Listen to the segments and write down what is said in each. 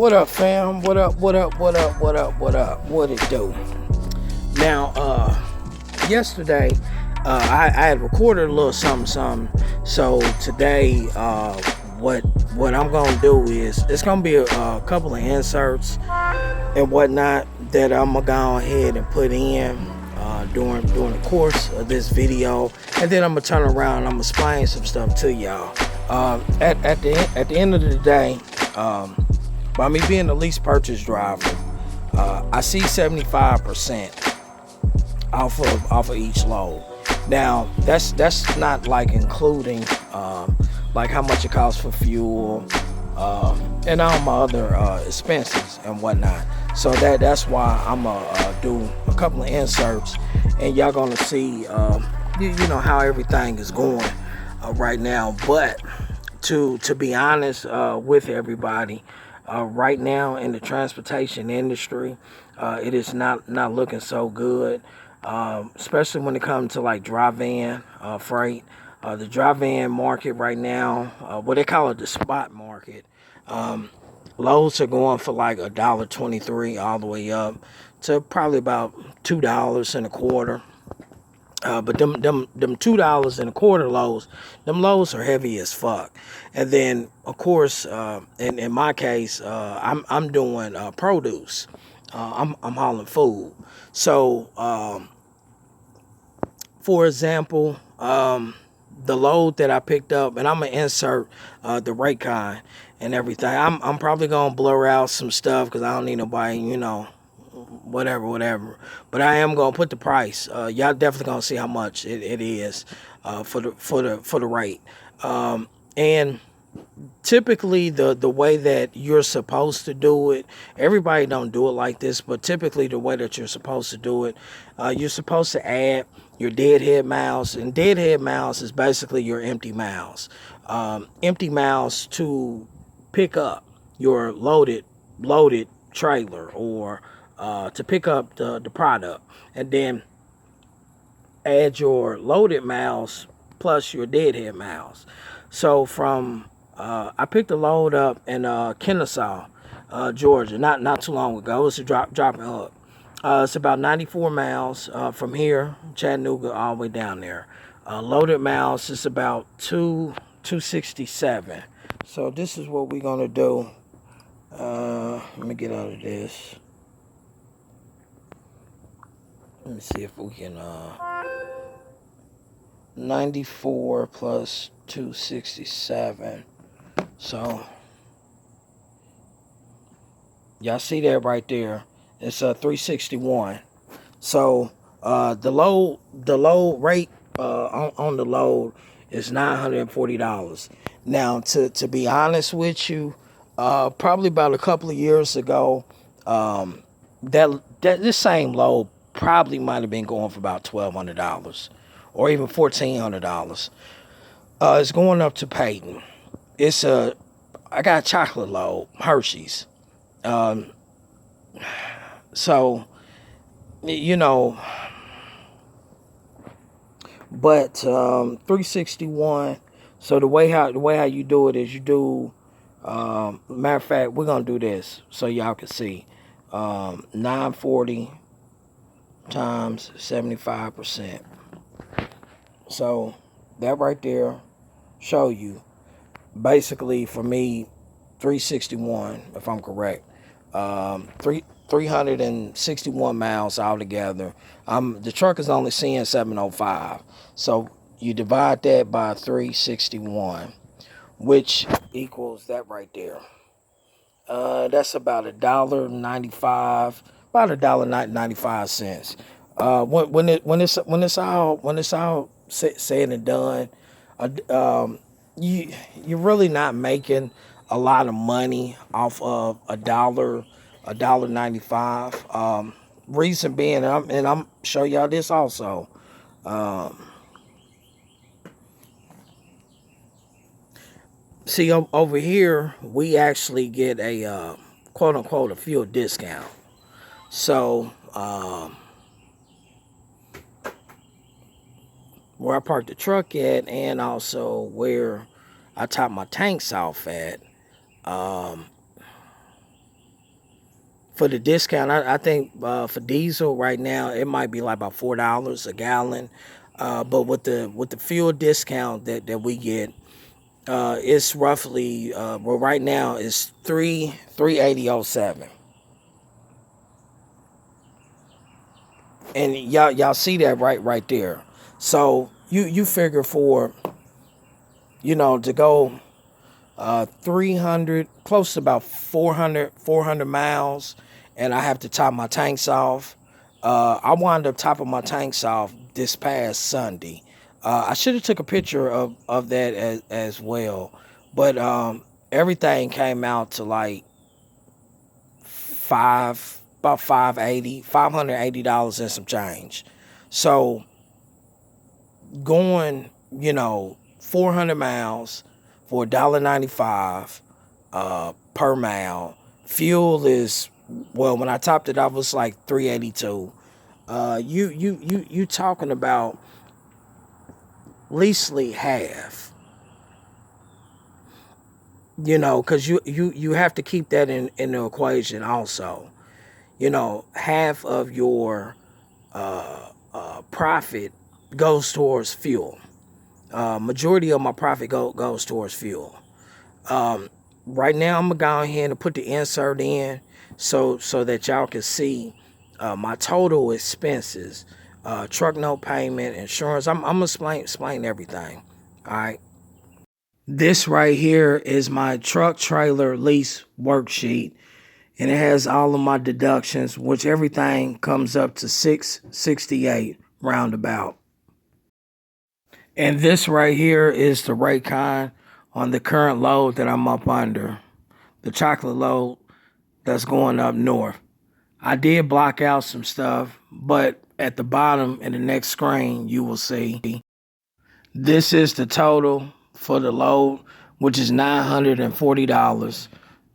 What up, fam? What up? What up? What up? What up? What up? What it do? Now, yesterday, I had recorded a little something. So today, what I'm gonna do is it's gonna be a couple of inserts and whatnot that I'm gonna go ahead and put in during the course of this video, and then I'm gonna turn around and I'm gonna explain some stuff to y'all. At the end of the day, by me being a lease purchase driver, I see 75% off of each load. Now that's not like including like how much it costs for fuel and all my other expenses and whatnot. So that's why I'm gonna do a couple of inserts, and y'all gonna see you know how everything is going right now. But to be honest with everybody, right now in the transportation industry, it is not looking so good, especially when it comes to like dry van freight. The dry van market right now, what they call it the spot market, loads are going for like $1.23 all the way up to probably about $2.25. But them $2.25 loads, them loads are heavy as fuck. And then of course, in my case, I'm doing produce. I'm hauling food. So for example, the load that I picked up, and I'm gonna insert the rate kind and everything. I'm probably gonna blur out some stuff because I don't need nobody, whatever. But I am gonna put the price. Y'all definitely gonna see how much it is for the rate. And typically the way that you're supposed to do it, everybody don't do it like this, but typically the way that you're supposed to do it, you're supposed to add your deadhead miles, and deadhead miles is basically your empty miles. Empty miles to pick up your loaded trailer, or to pick up the product, and then add your loaded miles plus your deadhead miles. So from I picked a load up in Kennesaw, Georgia, not too long ago. It was a dropping hook. It's about 94 miles from here, Chattanooga, all the way down there. Loaded miles is about 267. So this is what we're gonna do. Let me get out of this. Let me see if we can 94 plus 267. So y'all see that right there? It's 361. So the load rate on the load is $940. Now to be honest with you, probably about a couple of years ago, that this same load probably might have been going for about $1,200 or even $1,400. It's going up to Peyton. I got a chocolate load, Hershey's. So, but 361. So the way how you do it is you do. Matter of fact, we're gonna do this so y'all can see. 940 times 75%. So that right there show you basically for me 361, if I'm correct. 361 miles altogether. The truck is only seeing 705. So you divide that by 361, which equals that right there. That's about $1.95, about $1.95. When it's all said and done, you're really not making a lot of money off of $1.95. Reason being, and I'm show y'all this also. See, over here we actually get a quote unquote a fuel discount. So where I parked the truck at, and also where I top my tanks off at, for the discount. I think for diesel right now it might be like about $4 a gallon. But with the fuel discount that we get, it's roughly well right now it's 380.07. And y'all see that right there. So you figure for to go 300, close to about 400 miles, and I have to top my tanks off. I wound up topping my tanks off this past Sunday. I should have took a picture of that as well, but everything came out to like about 580 dollars and some change. So going 400 miles for $1.95 per mile. Fuel is, well, when I topped it off, it was like 382. You talking about leastly half. Because you have to keep that in the equation also. Half of your profit goes towards fuel. Majority of my profit goes towards fuel. Right now, I'm gonna go ahead and put the insert in so that y'all can see my total expenses, truck note payment, insurance. I'm gonna explain everything. All right. This right here is my truck trailer lease worksheet, and it has all of my deductions, which everything comes up to $668 roundabout. And this right here is the Raycon on the current load that I'm up under, the chocolate load that's going up north. I did block out some stuff, but at the bottom in the next screen, you will see this is the total for the load, which is $940.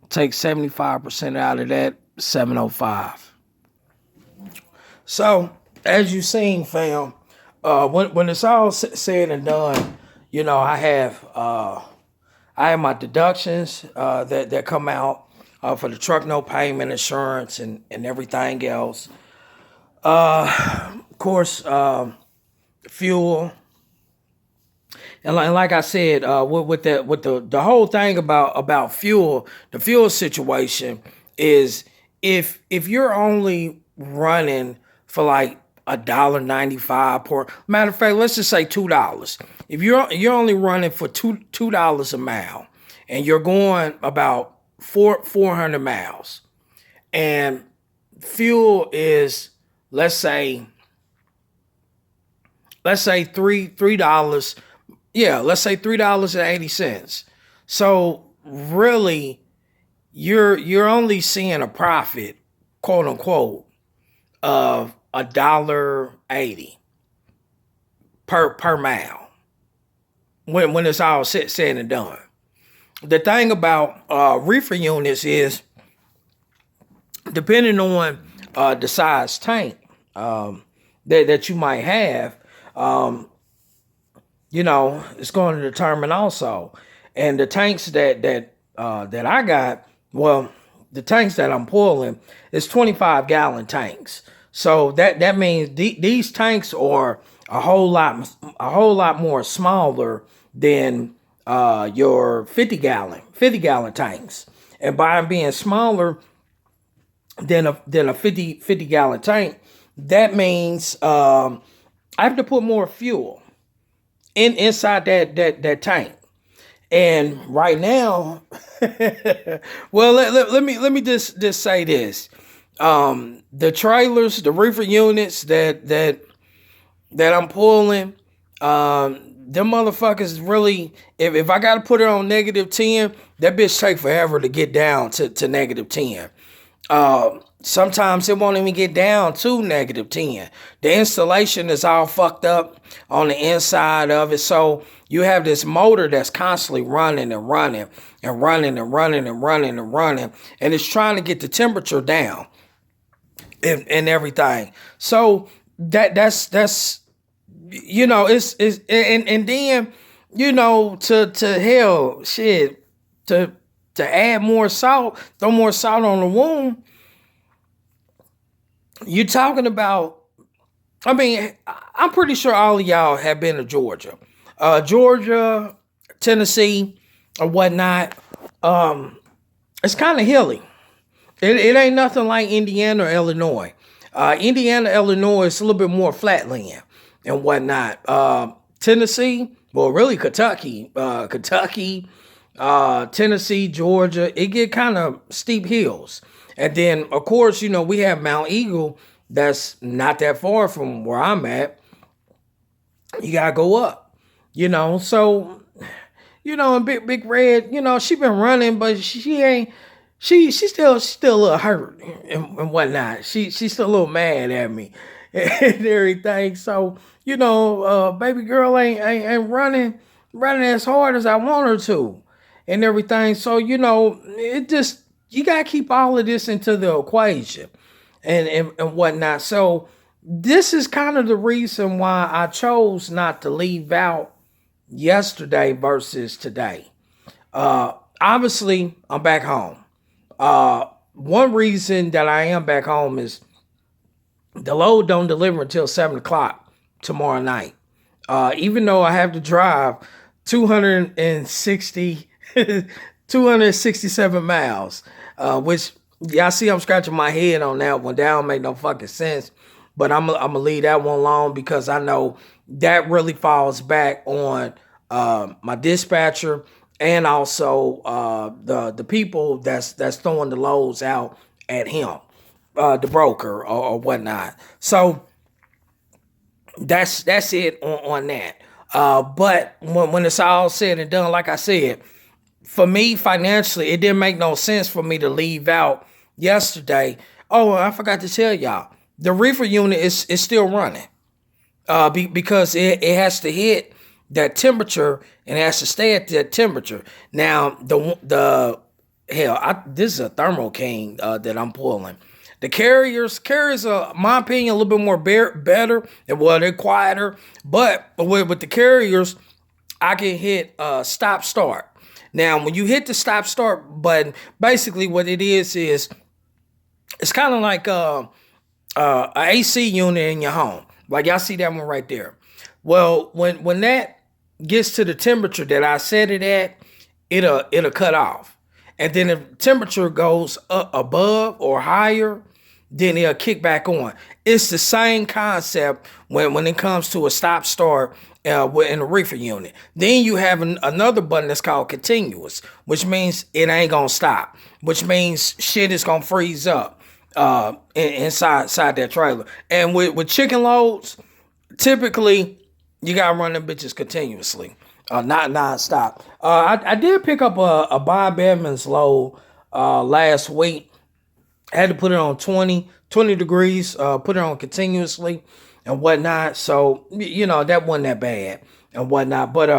Take 75% out of that, $705. So, as you seen, fam, when it's all said and done, I have my deductions that come out for the truck note payment, insurance, and everything else. Of course, fuel. And like I said, with the whole thing about fuel, the fuel situation is if you're only running for like $1.95 per, matter of fact, let's just say $2. If you're only running for $2 a mile, and you're going about 400 miles, and fuel is let's say $3. Yeah, let's say $3.80. So really, you're only seeing a profit, quote unquote, of $1.80 per mile when it's all said and done. The thing about reefer units is, depending on the size tank that you might have, it's going to determine also. And the tanks that I got, well, the tanks that I'm pulling is 25-gallon tanks. So that means these tanks are a whole lot more smaller than your 50-gallon tanks. And by being smaller than a 50-gallon tank, that means I have to put more fuel inside that tank. And right now, well, let me just say this: the trailers, the reefer units that I'm pulling, them motherfuckers really. If I got to put it on -10, that bitch take forever to get down to -10. Sometimes it won't even get down to -10. The installation is all fucked up on the inside of it. So you have this motor that's constantly running and running and running and running and running and running. And it's trying to get the temperature down and everything. So that's it's and then, to hell, shit, to add more salt, throw more salt on the wound. you're talking about, I mean, I'm pretty sure all of y'all have been to Georgia. Georgia, Tennessee, or whatnot. Um, it's kind of hilly. It ain't nothing like Indiana or Illinois. Indiana, Illinois is a little bit more flatland and whatnot. Tennessee, well, really Kentucky, Tennessee, Georgia, it get kind of steep hills. And then, of course, we have Mount Eagle that's not that far from where I'm at. You gotta go up, So, and Big Red, she been running, but she ain't. She still a little hurt and whatnot. She's still a little mad at me and everything. So baby girl ain't running as hard as I want her to and everything. So it just you gotta keep all of this into the equation and whatnot. So this is kind of the reason why I chose not to leave out yesterday versus today. Obviously, I'm back home. One reason that I am back home is the load don't deliver until 7 o'clock tomorrow night. Even though I have to drive 260, 267 miles, which y'all see I'm scratching my head on that one. That don't make no fucking sense. But I'm gonna leave that one alone because I know that really falls back on my dispatcher and also the people that's throwing the loads out at him, the broker or whatnot. So that's it on that. But when it's all said and done, like I said, for me financially, it didn't make no sense for me to leave out yesterday. Oh, I forgot to tell y'all, the reefer unit is still running because it has to hit that temperature and it has to stay at that temperature. Now the hell, this is a Thermo King that I'm pulling. The carriers, my opinion, a little bit more better, and well, they're quieter. But with the carriers, I can hit stop start. Now, when you hit the stop start button, basically what it is it's kind of like a AC unit in your home. Like y'all see that one right there. Well, when that gets to the temperature that I set it at, it'll cut off. And then if temperature goes up above or higher, then it'll kick back on. It's the same concept when it comes to a stop start in a reefer unit. Then you have another button that's called continuous, which means it ain't gonna stop, which means shit is gonna freeze up inside that trailer. And with chicken loads, typically you gotta run them bitches continuously, not nonstop. I did pick up a Bob Edmonds load last week. I had to put it on 20 degrees, put it on continuously and whatnot. So, that wasn't that bad and whatnot. But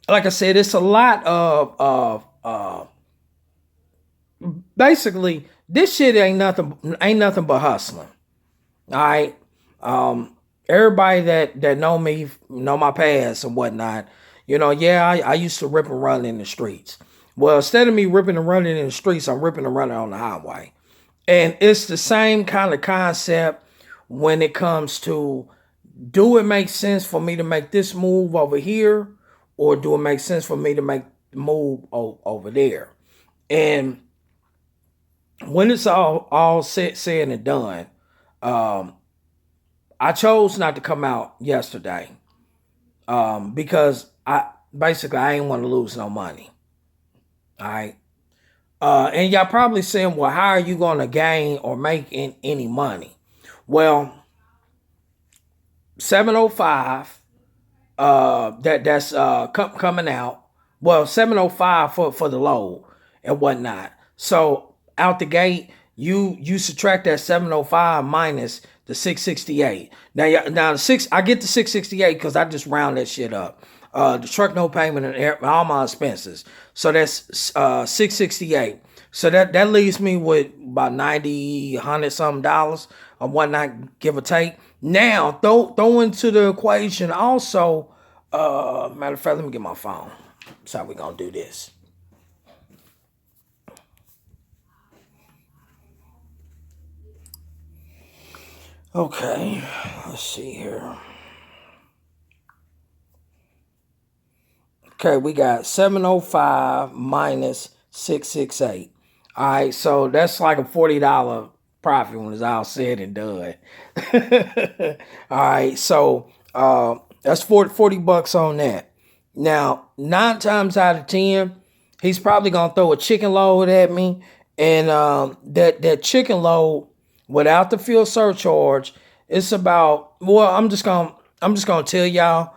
like I said, it's a lot of basically this shit ain't nothing but hustling. All right. Everybody that know me, know my past and whatnot, I used to rip and run in the streets. Well, instead of me ripping and running in the streets, I'm ripping and running on the highway. And it's the same kind of concept when it comes to, do it make sense for me to make this move over here, or do it make sense for me to make the move over there? And when it's all said and done, I chose not to come out yesterday because I ain't want to lose no money. All right. And y'all probably saying, well, how are you going to gain or make any money? Well, 705, that's coming out. Well, 705 for the load and whatnot. So out the gate, you subtract that 705 minus the 668. Now I get the 668 because I just round that shit up. The truck no payment and all my expenses. So that's 668. So that leaves me with about 90, 100 something dollars or whatnot, give or take. Now throw into the equation also. Matter of fact, let me get my phone. That's how we gonna do this. Okay, let's see here. Okay, we got 705 minus 668. All right, so that's like a $40 profit when it's all said and done. All right, so that's 40 bucks on that. Now, 9 times out of 10, he's probably gonna throw a chicken load at me, and that chicken load without the fuel surcharge, it's about, well, I'm just gonna tell y'all.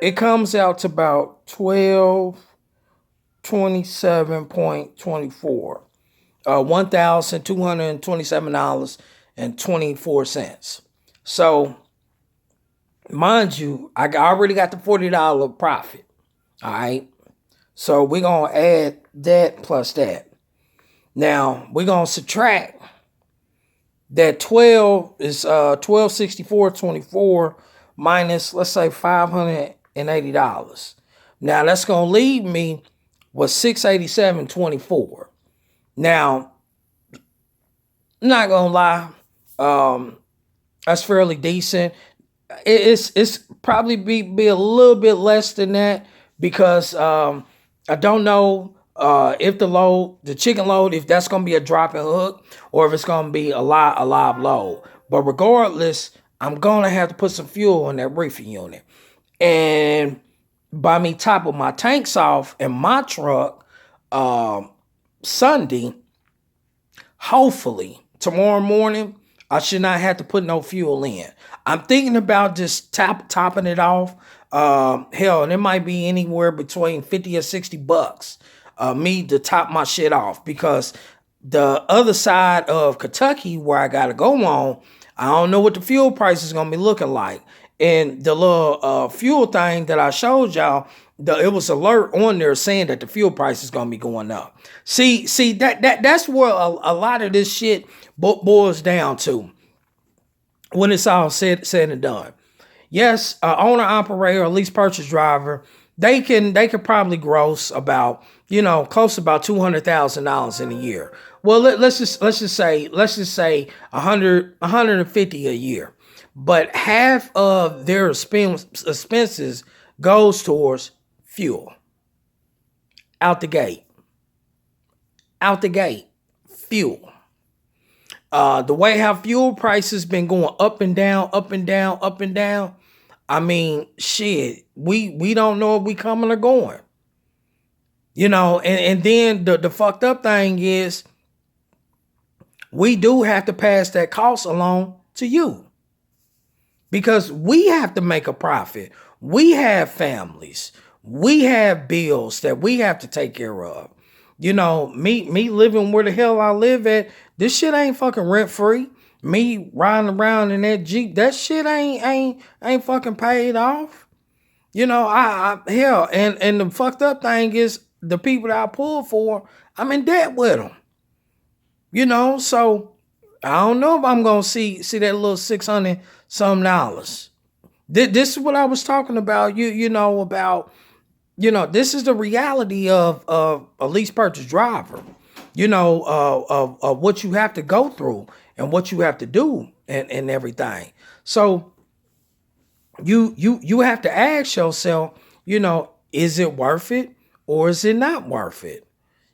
It comes out to about 1227.24. $1,227.24. So, mind you, I already got the $40 profit. All right. So we're gonna add that plus that. Now we're gonna subtract that 12 is 1264.24 minus, let's say, $580. Now that's gonna leave me with 687.24. Now, I'm not gonna lie, that's fairly decent. It's probably be a little bit less than that because I don't know if the chicken load, if that's gonna be a drop and hook or if it's gonna be a live load. But regardless, I'm gonna have to put some fuel in that reefer unit. And by me topping my tanks off in my truck Sunday, hopefully tomorrow morning, I should not have to put no fuel in. I'm thinking about just topping it off. Hell, and it might be anywhere between 50 or 60 bucks. Me to top my shit off because the other side of Kentucky where I gotta go on, I don't know what the fuel price is gonna be looking like. And the little fuel thing that I showed y'all, it was alert on there saying that the fuel price is gonna be going up. See that's where a lot of this shit boils down to when it's all said and done. Yes, owner operator or lease purchase driver, they can probably gross about, close to about $200,000 in a year. Well, let's just say 150 a year, but half of their expenses goes towards fuel. Out the gate, fuel. The way how fuel prices been going up and down, up and down, up and down. I mean, shit, we don't know if we coming or going. And then the fucked up thing is we do have to pass that cost along to you because we have to make a profit. We have families. We have bills that we have to take care of. Me living where the hell I live at, this shit ain't fucking rent free. Me riding around in that Jeep, that shit ain't fucking paid off. I hell, and the fucked up thing is the people that I pull for, I'm in debt with them. So I don't know if I'm gonna see that little $600 some dollars. This is what I was talking about. This is the reality of a lease purchase driver. Of what you have to go through and what you have to do and everything. So you have to ask yourself, is it worth it or is it not worth it?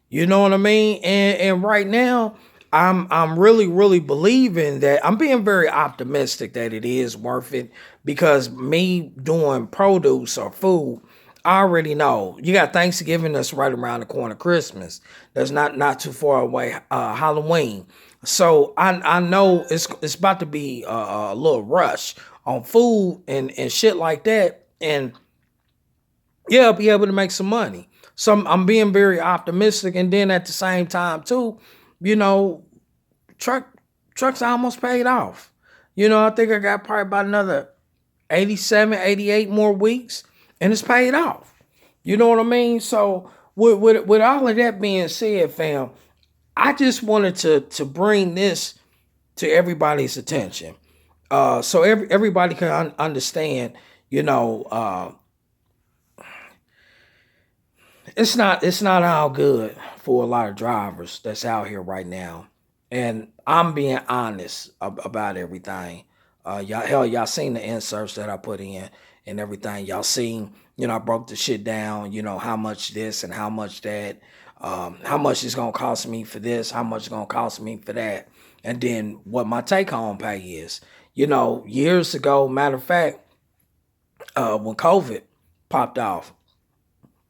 You know what I mean? And right now, I'm really, really believing that I'm being very optimistic that it is worth it because me doing produce or food, I already know. You got Thanksgiving that's right around the corner, Christmas that's not too far away, Halloween. So I know it's about to be a little rush on food and shit like that. And yeah, I'll be able to make some money. So I'm being very optimistic. And then at the same time too, trucks almost paid off. I think I got probably about another 87, 88 more weeks and it's paid off. You know what I mean? So with all of that being said, fam, I just wanted to bring this to everybody's attention. So everybody can understand, it's not all good for a lot of drivers that's out here right now. And I'm being honest about everything. Y'all seen the inserts that I put in and everything. Y'all seen, I broke the shit down, how much this and how much that, how much it's gonna cost me for this, how much it's gonna cost me for that, and then what my take home pay is. Years ago, matter of fact, when COVID popped off,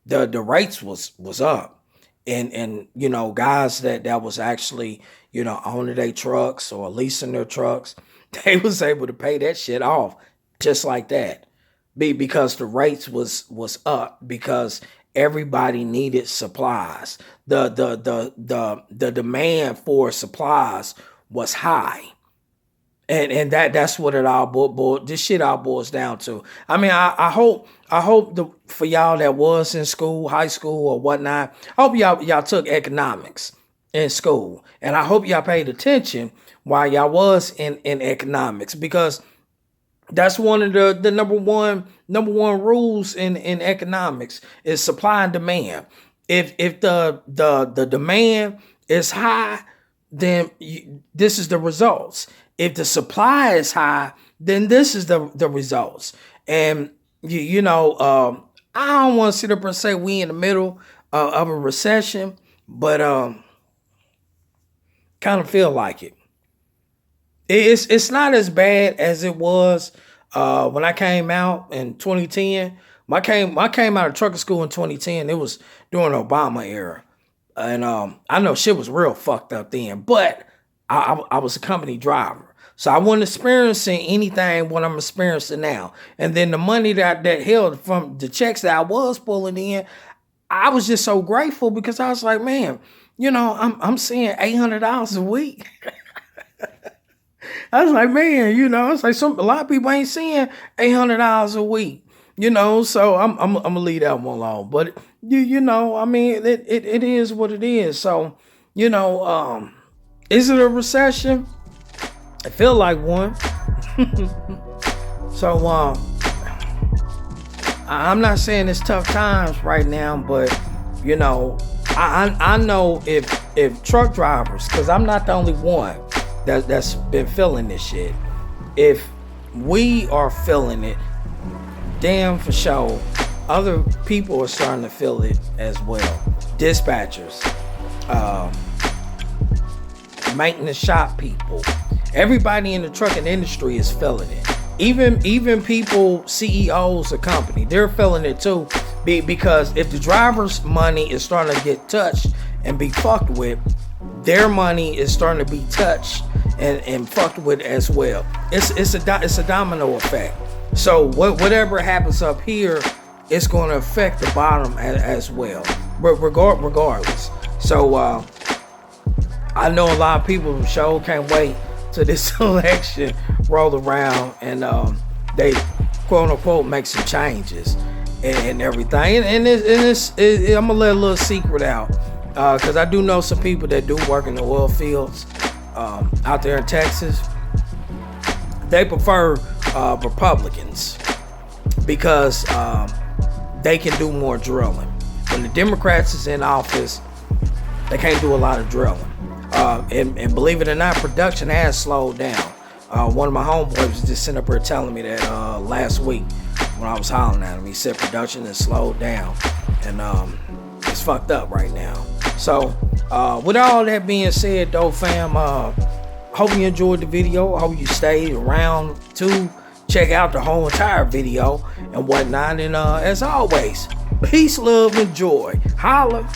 the rates was up. And guys that was actually, owning their trucks or leasing their trucks, they was able to pay that shit off just like that. Because the rates was up, because everybody needed supplies. The demand for supplies was high. And that's what it all this shit all boils down to. I mean, I hope for y'all that was in school, high school or whatnot, I hope y'all took economics in school. And I hope y'all paid attention while y'all was in economics, because that's one of the number one rules in economics is supply and demand. If the demand is high, then this is the results. If the supply is high, then this is the results. And I don't want to sit up and say we in the middle of a recession, but kind of feel like it. It's not as bad as it was when I came out in 2010. I came out of trucker school in 2010. It was during the Obama era, and I know shit was real fucked up then. But I was a company driver, so I wasn't experiencing anything what I'm experiencing now. And then the money that held from the checks that I was pulling in, I was just so grateful, because I was like, man, I'm seeing $800 a week. I was like, man, it's like a lot of people ain't seeing $800 a week, so I'm gonna leave that one alone. But I mean, it is what it is. So, is it a recession? I feel like one. So I'm not saying it's tough times right now, but I know if truck drivers, because I'm not the only one that's been feeling this shit. If we are feeling it, damn for sure, other people are starting to feel it as well. Dispatchers, maintenance shop people, everybody in the trucking industry is feeling it. Even people, CEOs of company, they're feeling it too. Because if the driver's money is starting to get touched and be fucked with, their money is starting to be touched and fucked with as well. It's a domino effect. So whatever happens up here, it's going to affect the bottom as well, regardless. So I know a lot of people sure can't wait till this election roll around and they quote unquote make some changes and everything. And I'm gonna let a little secret out, because I do know some people that do work in the oil fields out there in Texas. They prefer Republicans because they can do more drilling. When the Democrats is in office, they can't do a lot of drilling. And believe it or not, production has slowed down. One of my homeboys was just sitting up here telling me that last week when I was hollering at him. He said production has slowed down, and it's fucked up right now. So with all that being said though, fam, hope you enjoyed the video. I hope you stayed around to check out the whole entire video and whatnot. And as always, peace, love, and joy. Holla.